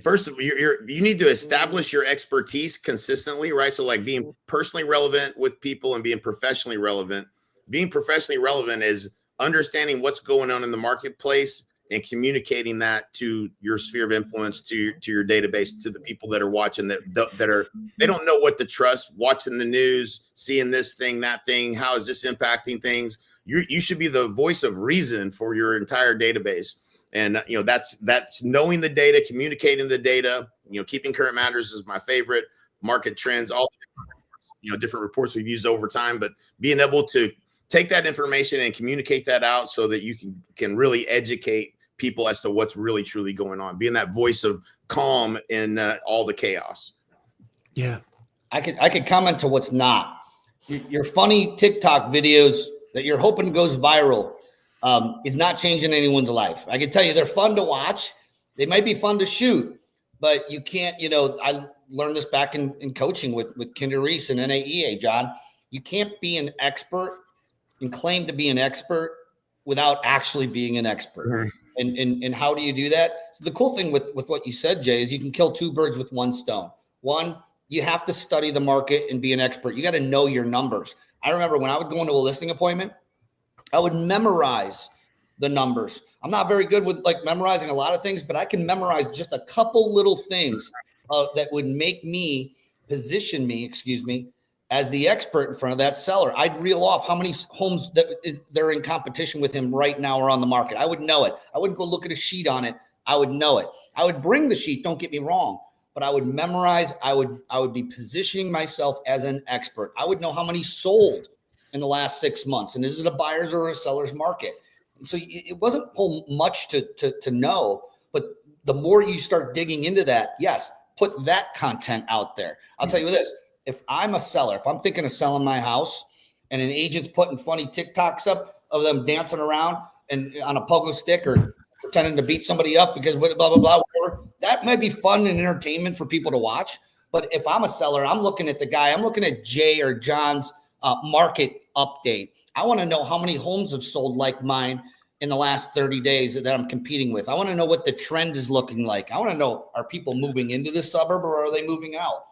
First, you need to establish your expertise consistently, right? So, like, being personally relevant with people and being professionally relevant. Being professionally relevant is understanding what's going on in the marketplace and communicating that to your sphere of influence, to your database, to the people that are watching, they don't know what to trust, watching the news, seeing this thing, that thing. How is this impacting things? You should be the voice of reason for your entire database. And, that's knowing the data, communicating the data, keeping current matters is my favorite, market trends, all the different reports we've used over time, but being able to take that information and communicate that out so that you can really educate people as to what's really truly going on, being that voice of calm in all the chaos. Yeah. I could comment to what's not. Your funny TikTok videos that you're hoping goes viral is not changing anyone's life. I can tell you they're fun to watch. They might be fun to shoot, but you can't, I learned this back in coaching with Kinder Reese and NAEA, John. You can't be an expert and claim to be an expert without actually being an expert. Mm-hmm. And how do you do that? So the cool thing with what you said, Jay, is you can kill 2 birds with 1 stone. One, you have to study the market and be an expert. You got to know your numbers. I remember when I would go into a listing appointment, I would memorize the numbers. I'm not very good with memorizing a lot of things, but I can memorize just a couple little things that would make me position me, as the expert in front of that seller. I'd reel off how many homes that they're in competition with him right now are on the market. I would know it. I wouldn't go look at a sheet on it. I would know it. I would bring the sheet, don't get me wrong, but I would memorize. I would be positioning myself as an expert. I would know how many sold in the last 6 months, and is it a buyer's or a seller's market? And so it wasn't much to know, but the more you start digging into that, yes, put that content out there. I'll tell you this. If I'm a seller, if I'm thinking of selling my house and an agent's putting funny TikToks up of them dancing around and on a pogo stick or pretending to beat somebody up because blah, blah, blah, whatever, that might be fun and entertainment for people to watch. But if I'm a seller, I'm looking at the guy, I'm looking at Jay or John's market update. I want to know how many homes have sold like mine in the last 30 days that I'm competing with. I want to know what the trend is looking like. I want to know, are people moving into the suburb or are they moving out?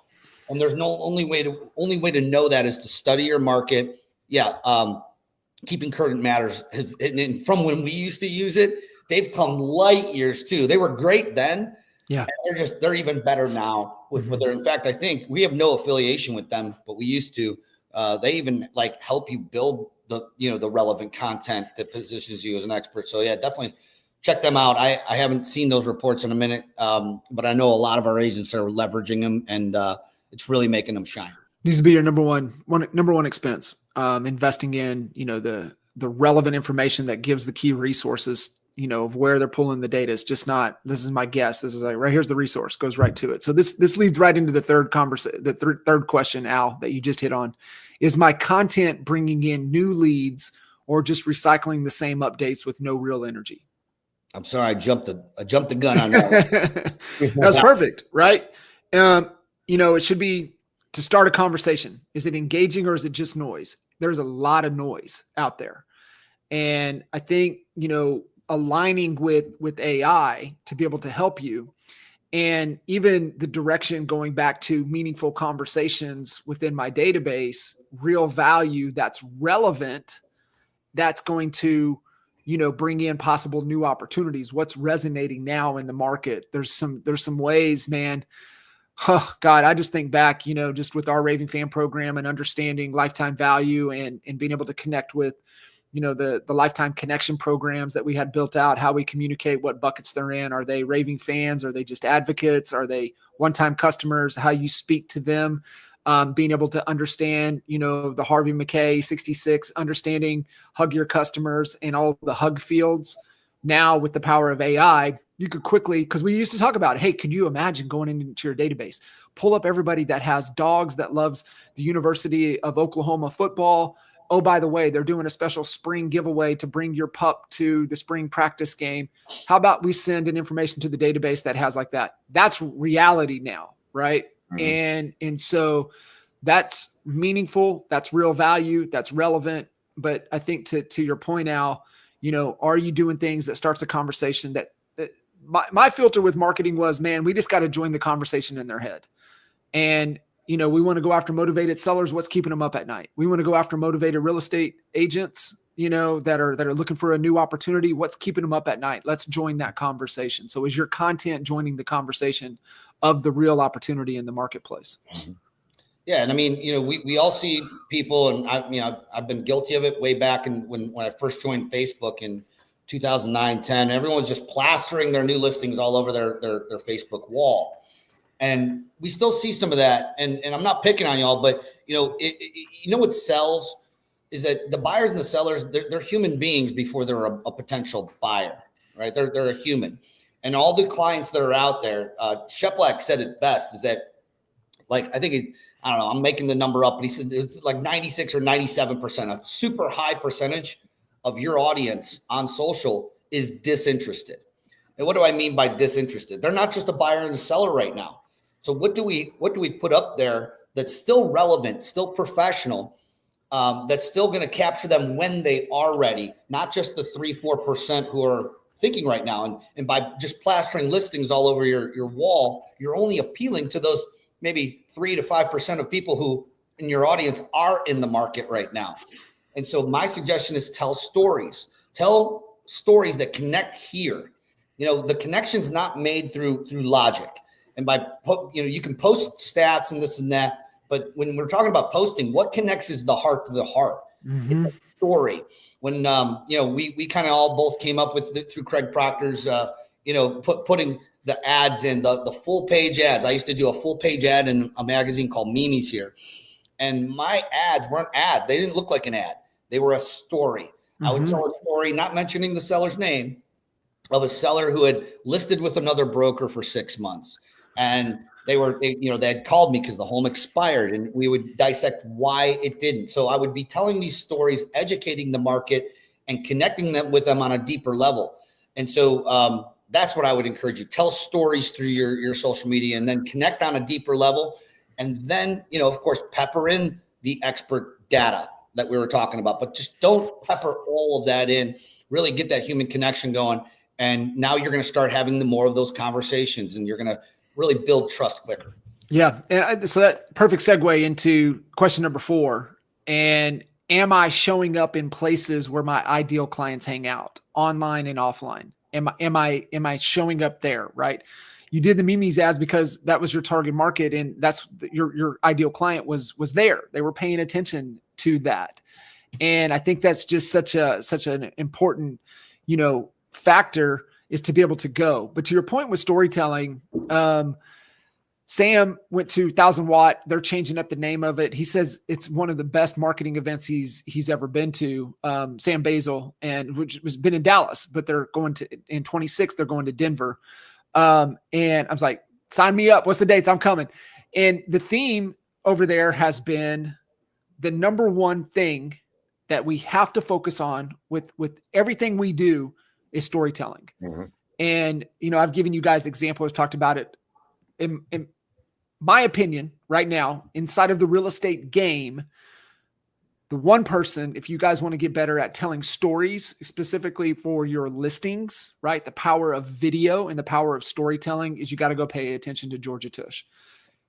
And there's no only way to know that is to study your market. Yeah. Keeping current matters. And from when we used to use it, they've come light years too. They were great then. Yeah. And they're even better now with their, in fact, I think we have no affiliation with them, but we used to. They even like help you build the relevant content that positions you as an expert. So yeah, definitely check them out. I haven't seen those reports in a minute, but I know a lot of our agents are leveraging them, and it's really making them shine. Needs to be your number one expense. Investing in, the relevant information that gives the key resources, of where they're pulling the data. Is just not, this is my guess. This is like, right here's the resource, goes right to it. So this leads right into the third question, Al, that you just hit on. Is my content bringing in new leads or just recycling the same updates with no real energy? I'm sorry, I jumped the gun on that. That's perfect, right? It should be to start a conversation. Is it engaging or is it just noise? There's a lot of noise out there. And I think, aligning with AI to be able to help you, and even the direction going back to meaningful conversations within my database, real value that's relevant, that's going to, bring in possible new opportunities. What's resonating now in the market? There's some ways, man. Oh God, I just think back, just with our Raving Fan program and understanding lifetime value and being able to connect with, the lifetime connection programs that we had built out, how we communicate, what buckets they're in. Are they raving fans? Are they just advocates? Are they one-time customers? How you speak to them, being able to understand, the Harvey McKay 66, understanding hug your customers and all the hug fields. Now with the power of AI, you could quickly, because we used to talk about, hey, could you imagine going into your database, pull up everybody that has dogs, that loves the University of Oklahoma football. Oh, by the way, they're doing a special spring giveaway to bring your pup to the spring practice game. How about we send an information to the database that has like that? That's reality now, right? Mm-hmm. And so that's meaningful. That's real value. That's relevant. But I think to your point, Al, are you doing things that starts a conversation that my filter with marketing was, man, we just got to join the conversation in their head. And, we want to go after motivated sellers. What's keeping them up at night? We want to go after motivated real estate agents, that are looking for a new opportunity. What's keeping them up at night? Let's join that conversation. So is your content joining the conversation of the real opportunity in the marketplace? Mm-hmm. Yeah. And I mean, we all see people, and I've been guilty of it way back when I first joined Facebook in 2009, 10, everyone was just plastering their new listings all over their Facebook wall. And we still see some of that. And I'm not picking on y'all, but what sells is that the buyers and the sellers, they're human beings before they're a potential buyer, right? They're a human. And all the clients that are out there, Sheplak said it best, is that, like, I think I don't know, I'm making the number up, but he said it's like 96 or 97%, a super high percentage of your audience on social is disinterested. And what do I mean by disinterested? They're not just a buyer and a seller right now. So what do we put up there that's still relevant, still professional, that's still going to capture them when they are ready, not just the 3-4% who are thinking right now. And by just plastering listings all over your wall, you're only appealing to those maybe 3 to 5% of people who in your audience are in the market right now. And so my suggestion is tell stories that connect here. The connection's not made through logic. And by, you can post stats and this and that, but when we're talking about posting, what connects is the heart to the heart. Mm-hmm. It's a story. When, we kind of all both came up with it through Craig Proctor's, putting the ads in, the full page ads. I used to do a full page ad in a magazine called Mimi's here. And my ads weren't ads. They didn't look like an ad. They were a story. Mm-hmm. I would tell a story, not mentioning the seller's name, of a seller who had listed with another broker for 6 months. And they had called me because the home expired, and we would dissect why it didn't. So I would be telling these stories, educating the market and connecting them with them on a deeper level. And so that's what I would encourage you. Tell stories through your social media, and then connect on a deeper level. And then, of course, pepper in the expert data that we were talking about, but just don't pepper all of that in. Really get that human connection going. And now you're going to start having more of those conversations, and you're going to really build trust quicker. Yeah. And so that perfect segue into question number 4. And am I showing up in places where my ideal clients hang out, online and offline? Am I showing up there? Right. You did the Mimi's ads because that was your target market, and that's your ideal client was there. They were paying attention to that. And I think that's just such an important, factor, is to be able to go. But to your point with storytelling, Sam went to 1,000 Watt. They're changing up the name of it. He says it's one of the best marketing events he's ever been to. Sam Basil, and which has been in Dallas, but they're going to in 26. They're going to Denver. And I was like, sign me up. What's the dates? I'm coming. And the theme over there has been the number one thing that we have to focus on with everything we do is storytelling. Mm-hmm. And, I've given you guys examples, talked about it. In my opinion, right now, inside of the real estate game, the one person, if you guys want to get better at telling stories, specifically for your listings, right? The power of video and the power of storytelling is you got to go pay attention to Georgia Tush.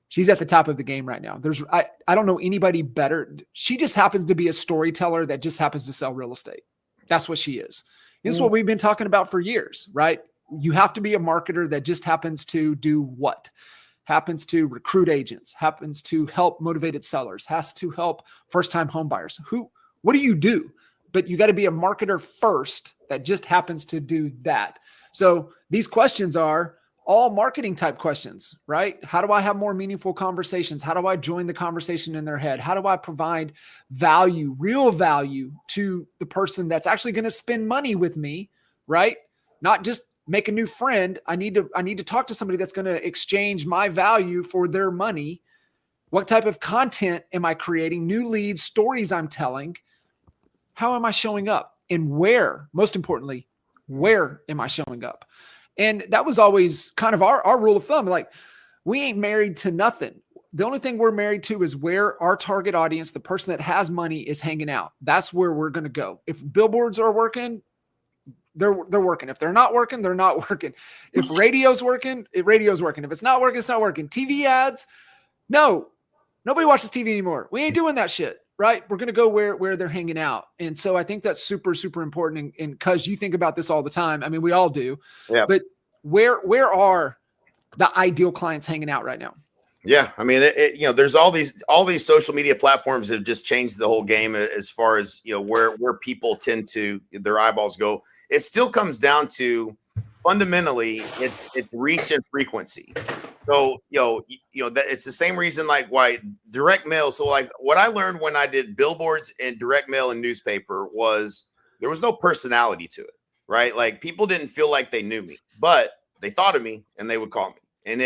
She's at the top of the game right now. I don't know anybody better. She just happens to be a storyteller that just happens to sell real estate. That's what she is. This is what we've been talking about for years, right? You have to be a marketer that just happens to do what? Happens to recruit agents, happens to help motivated sellers, has to help first-time home buyers. What do you do? But you got to be a marketer first that just happens to do that. So these questions are all marketing type questions, right? How do I have more meaningful conversations? How do I join the conversation in their head? How do I provide value, real value to the person that's actually going to spend money with me, right? Not just make a new friend. I need to talk to somebody that's going to exchange my value for their money. What type of content am I creating? New leads, stories I'm telling. How am I showing up? And where, most importantly, where am I showing up? And that was always kind of our rule of thumb. Like, we ain't married to nothing. The only thing we're married to is where our target audience, the person that has money, is hanging out. That's where we're going to go. If billboards are working, they're working. If they're not working, they're not working. If radio's working, radio's working. If it's not working, it's not working. TV ads, no, nobody watches TV anymore. We ain't doing that shit, right? We're going to go where they're hanging out. And so I think that's super, super important. And because you think about this all the time. I mean, we all do. Yeah. But where are the ideal clients hanging out right now? Yeah, I mean, there's all these social media platforms have just changed the whole game as far as where people tend to their eyeballs go. It still comes down to fundamentally it's reach and frequency. So that it's the same reason like why direct mail. So like what I learned when I did billboards and direct mail and newspaper was there was no personality to it, right? Like people didn't feel like they knew me, but they thought of me and they would call me. And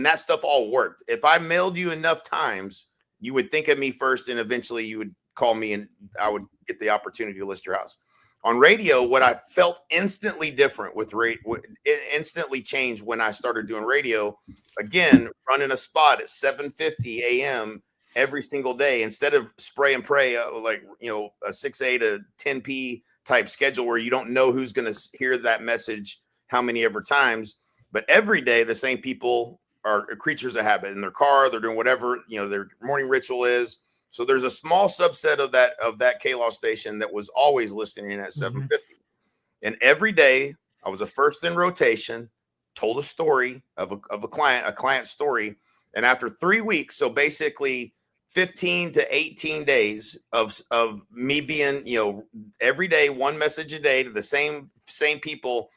that stuff all worked. If I mailed you enough times, you would think of me first, and eventually you would call me, and I would get the opportunity to list your house. On radio, what I felt instantly different it instantly changed when I started doing radio. Again, running a spot at 7:50 a.m. every single day instead of spray and pray, like a 6A to 10P type schedule where you don't know who's going to hear that message how many ever times. But every day, the same people are creatures of habit in their car. They're doing whatever, their morning ritual is. So there's a small subset of that K-Law station that was always listening at 7:50. And every day I was a first in rotation, told a story of a client story. And after 3 weeks, so basically 15 to 18 days of me being, every day, one message a day to the same people,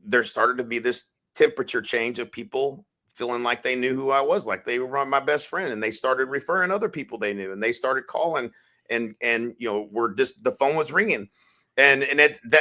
there started to be this temperature change of people feeling like they knew who I was, like they were my best friend, and they started referring other people they knew, and they started calling, and we're just, the phone was ringing, and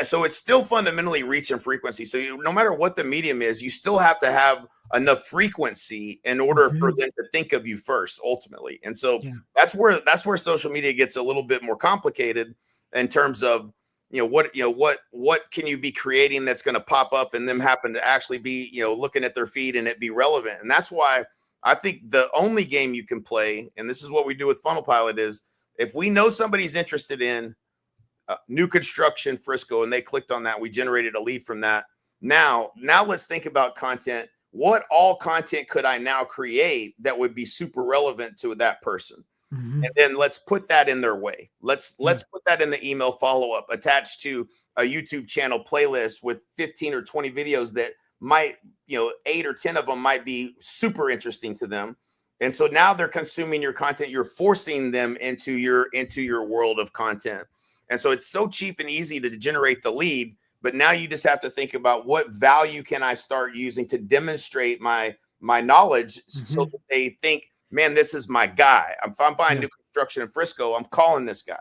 so it's still fundamentally reach and frequency. So no matter what the medium is, you still have to have enough frequency in order for them to think of you first, ultimately. And so that's where social media gets a little bit more complicated in terms of what can you be creating that's going to pop up and them happen to actually be, looking at their feed and it be relevant. And that's why I think the only game you can play, and this is what we do with Funnel Pilot, is if we know somebody's interested in new construction Frisco and they clicked on that, we generated a lead from that. Now let's think about content. What all content could I now create that would be super relevant to that person? And then let's put that in their way. Let's put that in the email follow-up attached to a YouTube channel playlist with 15 or 20 videos that might, 8 or 10 of them might be super interesting to them. And so now they're consuming your content. You're forcing them into your world of content. And so it's so cheap and easy to generate the lead. But now you just have to think about what value can I start using to demonstrate my knowledge so that they think, man, this is my guy. If I'm buying new construction in Frisco, I'm calling this guy.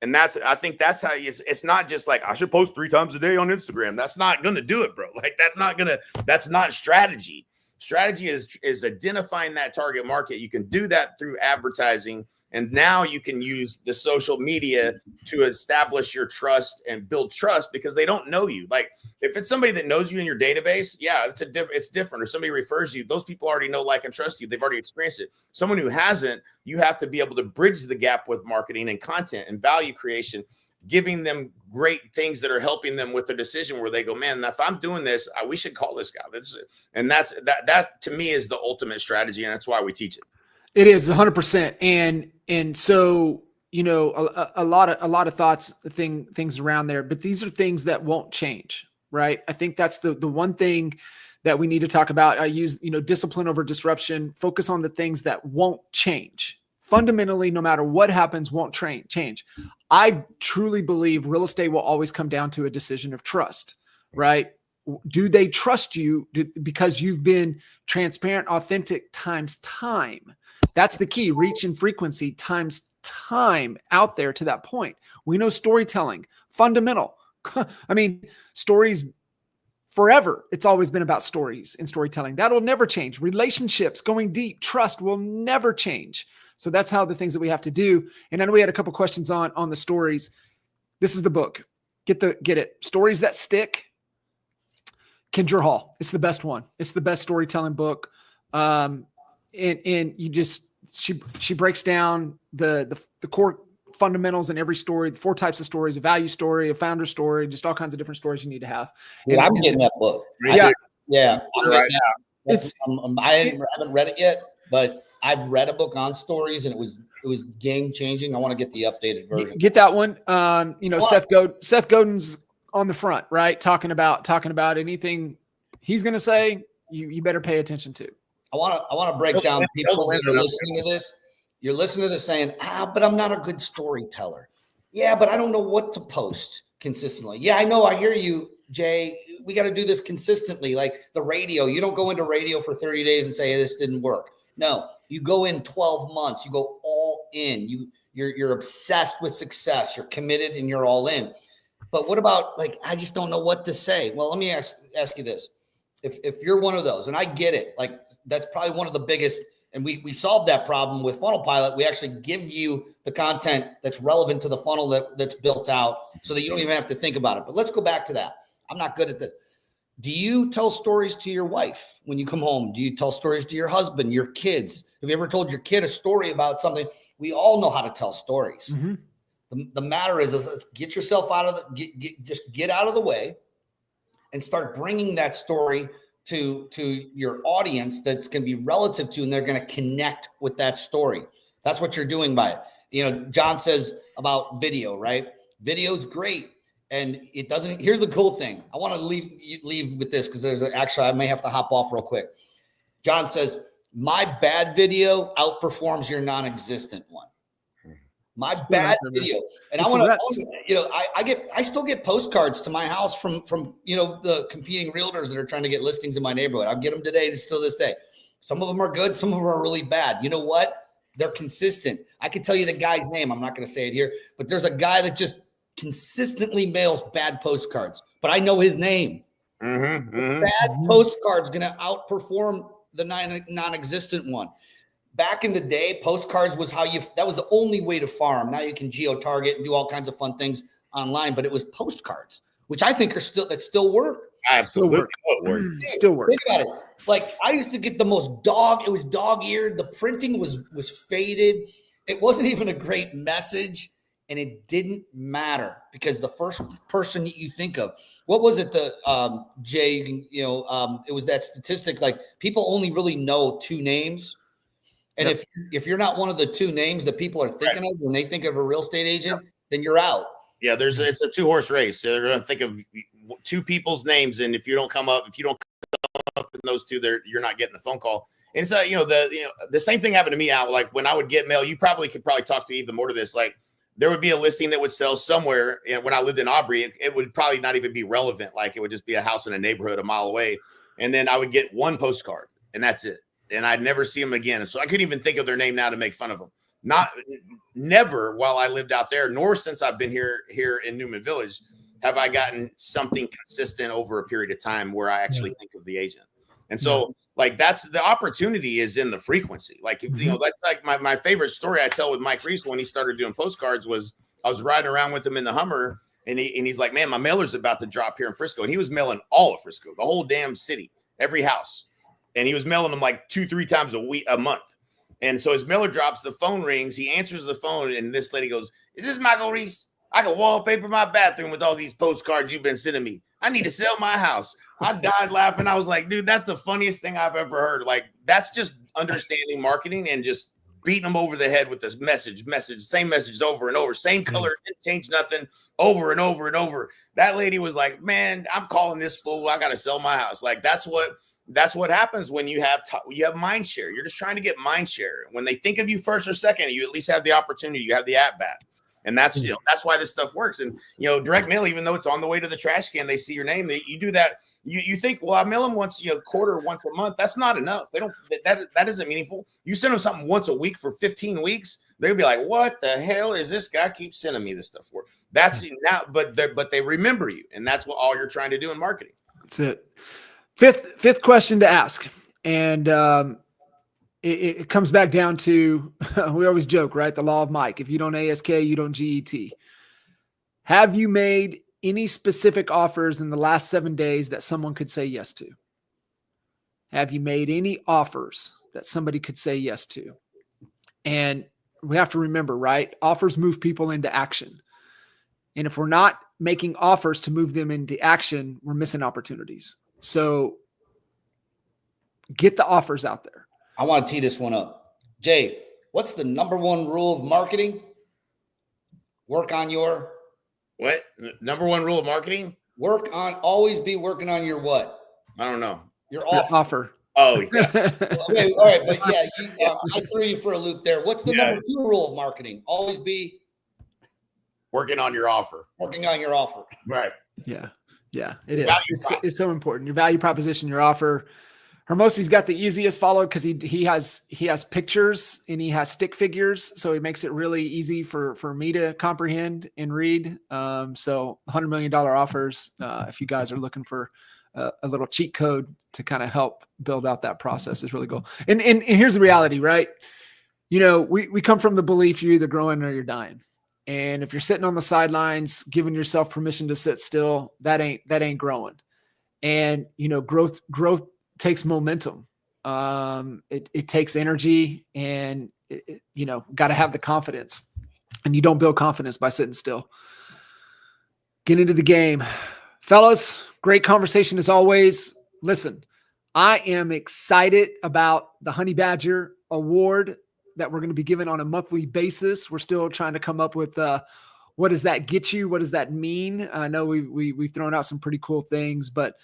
And I think that's how it's not just like I should post 3 times a day on Instagram. That's not going to do it, bro. Like that's not strategy. Strategy is identifying that target market. You can do that through advertising. And now you can use the social media to establish your trust and build trust because they don't know you. Like if it's somebody that knows you in your database, yeah, it's different. Or somebody refers you, those people already know, like, and trust you. They've already experienced it. Someone who hasn't, you have to be able to bridge the gap with marketing and content and value creation, giving them great things that are helping them with their decision where they go, man, if I'm doing this, we should call this guy. That to me is the ultimate strategy. And that's why we teach it. It is 100%. And so, a lot of thoughts, things around there, but these are things that won't change, right? I think that's the one thing that we need to talk about. I use, discipline over disruption, focus on the things that won't change. Fundamentally, no matter what happens, won't change. I truly believe real estate will always come down to a decision of trust, right? Do they trust you because you've been transparent, authentic times time? That's the key. Reach and frequency times time out there to that point. We know storytelling, fundamental. I mean, stories forever. It's always been about stories and storytelling. That'll never change. Relationships, going deep, trust will never change. So that's how the things that we have to do. And I know we had a couple questions on the stories. This is the book. Get it. Stories That Stick. Kendra Hall. It's the best one. It's the best storytelling book. And you just, she breaks down the core fundamentals in every story, the 4 types of stories: a value story, a founder story, just all kinds of different stories you need to have. Dude, I'm getting that book. Yeah. I haven't read it yet, but I've read a book on stories and it was game changing. I want to get the updated version. Get that one. Seth Godin's on the front, right? Talking about anything he's going to say, you better pay attention to. I want to break down people that are listening to this. You're listening to this saying, but I'm not a good storyteller. Yeah, but I don't know what to post consistently. Yeah, I know. I hear you, Jay. We got to do this consistently. Like the radio, you don't go into radio for 30 days and say, hey, this didn't work. No, you go in 12 months. You go all in. You're obsessed with success. You're committed and you're all in. But what about I just don't know what to say? Well, let me ask you this. If you're one of those, and I get it, that's probably one of the biggest, and we solved that problem with Funnel Pilot. We actually give you the content that's relevant to the funnel that's built out so that you don't even have to think about it. But let's go back to that. I'm not good at that. Do you tell stories to your wife when you come home? Do you tell stories to your husband, your kids? Have you ever told your kid a story about something? We all know how to tell stories. Mm-hmm. The matter is let's get yourself out of get out of the way and start bringing that story to your audience that's going to be relative to, and they're going to connect with that story. That's what you're doing by it. John says about video, right? Video's great. And it doesn't, here's the cool thing. I want to leave with this because I may have to hop off real quick. John says, my bad video outperforms your non-existent one. My bad video. And I still get postcards to my house from the competing realtors that are trying to get listings in my neighborhood. I'll get them today to this day. Some of them are good. Some of them are really bad. You know what? They're consistent. I can tell you the guy's name. I'm not going to say it here, but there's a guy that just consistently mails bad postcards, but I know his name. Bad postcard's going to outperform the non-existent one. Back in the day, postcards was that was the only way to farm. Now you can geo-target and do all kinds of fun things online, but it was postcards, which I think still work. Absolutely. Still work. Think about it. I used to get the most it was dog-eared. The printing was faded. It wasn't even a great message, and it didn't matter because the first person that you think of, what was it? Jay, it was that statistic, people only really know 2 names. And if you're not one of the two names that people are thinking of when they think of a real estate agent, then you're out. Yeah, it's a 2-horse race. So they're going to think of two people's names, and if you don't come up in those two, you're not getting the phone call. And so the same thing happened to me out. Like when I would get mail, you could talk to even more to this. Like there would be a listing that would sell somewhere, and when I lived in Aubrey, it would probably not even be relevant. Like it would just be a house in a neighborhood a mile away, and then I would get one postcard, and that's it. And I'd never see them again. So I couldn't even think of their name now to make fun of them. Never while I lived out there, nor since I've been here in Newman Village, have I gotten something consistent over a period of time where I actually think of the agent. And so like that's the opportunity is in the frequency. Like, that's like my favorite story I tell with Mike Reese when he started doing postcards was I was riding around with him in the Hummer and he's like, man, my mailer's about to drop here in Frisco. And he was mailing all of Frisco, the whole damn city, every house. And he was mailing them like 2-3 times a month. And so his mailer drops, the phone rings, he answers the phone, and this lady goes, is this Michael Reese? I can wallpaper my bathroom with all these postcards you've been sending me. I need to sell my house. I died laughing. I was like, dude, that's the funniest thing I've ever heard. Like, that's just understanding marketing and just beating them over the head with this message, same message over and over, same color, didn't change nothing, over and over and over. That lady was like, man, I'm calling this fool. I got to sell my house. Like, that's what happens when you have mind share. You're just trying to get mind share. When they think of you first or second, you at least have the opportunity. You have the at bat, and that's that's why this stuff works. And direct mail, even though it's on the way to the trash can, they see your name. You do that. You think, well, I mail them once quarter, once a month. That's not enough. They don't. That isn't meaningful. You send them something once a week for 15 weeks. They'll be like, what the hell is this guy keeps sending me this stuff for? That's now, but they remember you, and that's what all you're trying to do in marketing. That's it. Fifth question to ask. And it comes back down to, we always joke, right? The law of Mike. If you don't ASK, you don't GET. Have you made any specific offers in the last 7 days that someone could say yes to? Have you made any offers that somebody could say yes to? And we have to remember, right? Offers move people into action. And if we're not making offers to move them into action, we're missing opportunities. So get the offers out there. I want to tee this one up. Jay, what's the number one rule of marketing? Work on your what? Number one rule of marketing? Always be working on your what? I don't know. Your offer. Oh, yeah. Okay, all right. But yeah, I threw you for a loop there. What's the number 2 rule of marketing? Always be working on your offer. Working on your offer. Right. Yeah. Yeah, it is. It's so important. Your value proposition, your offer. Hermosi's got the easiest follow because he has pictures and he has stick figures, so it makes it really easy for me to comprehend and read. So $100 million offers. If you guys are looking for a little cheat code to kind of help build out that process, is really cool. And here's the reality, right? We come from the belief you're either growing or you're dying. And if you're sitting on the sidelines, giving yourself permission to sit still, that ain't growing. And, growth takes momentum. It takes energy, and got to have the confidence, and you don't build confidence by sitting still. Get into the game, fellas. Great conversation as always. Listen, I am excited about the Honey Badger Award that we're going to be given on a monthly basis. We're still trying to come up with what does that get you? What does that mean? I know we've thrown out some pretty cool things, but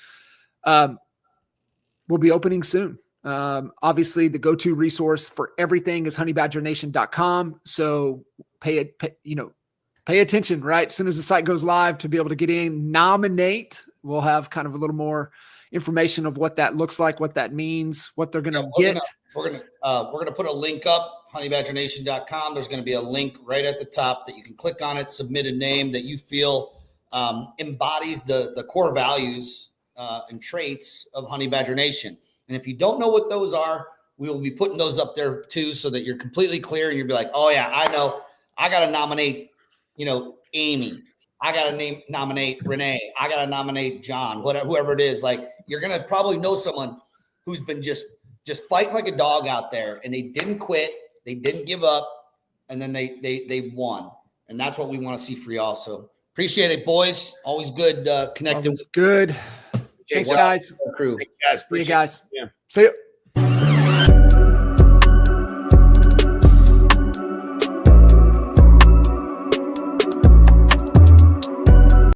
we'll be opening soon. Obviously, the go-to resource for everything is honeybadgernation.com. So pay attention, right? As soon as the site goes live, to be able to get in, nominate. We'll have kind of a little more information of what that looks like, what that means, what they're going to get. We're gonna put a link up, honeybadgernation.com. There's going to be a link right at the top that you can click on it, submit a name that you feel embodies the core values and traits of Honey Badger Nation. And if you don't know what those are, we will be putting those up there too, so that you're completely clear and you'll be like, oh yeah, I know. I got to nominate, Amy. I got to nominate Renee. I got to nominate John, whoever it is. Like, you're going to probably know someone who's been just fighting like a dog out there, and they didn't quit. They didn't give up. And then they won. And that's what we want to see for y'all. So appreciate it, boys. Always good connecting. Good. Thanks, guys. Crew. Thanks, guys. See you guys. Yeah. See you.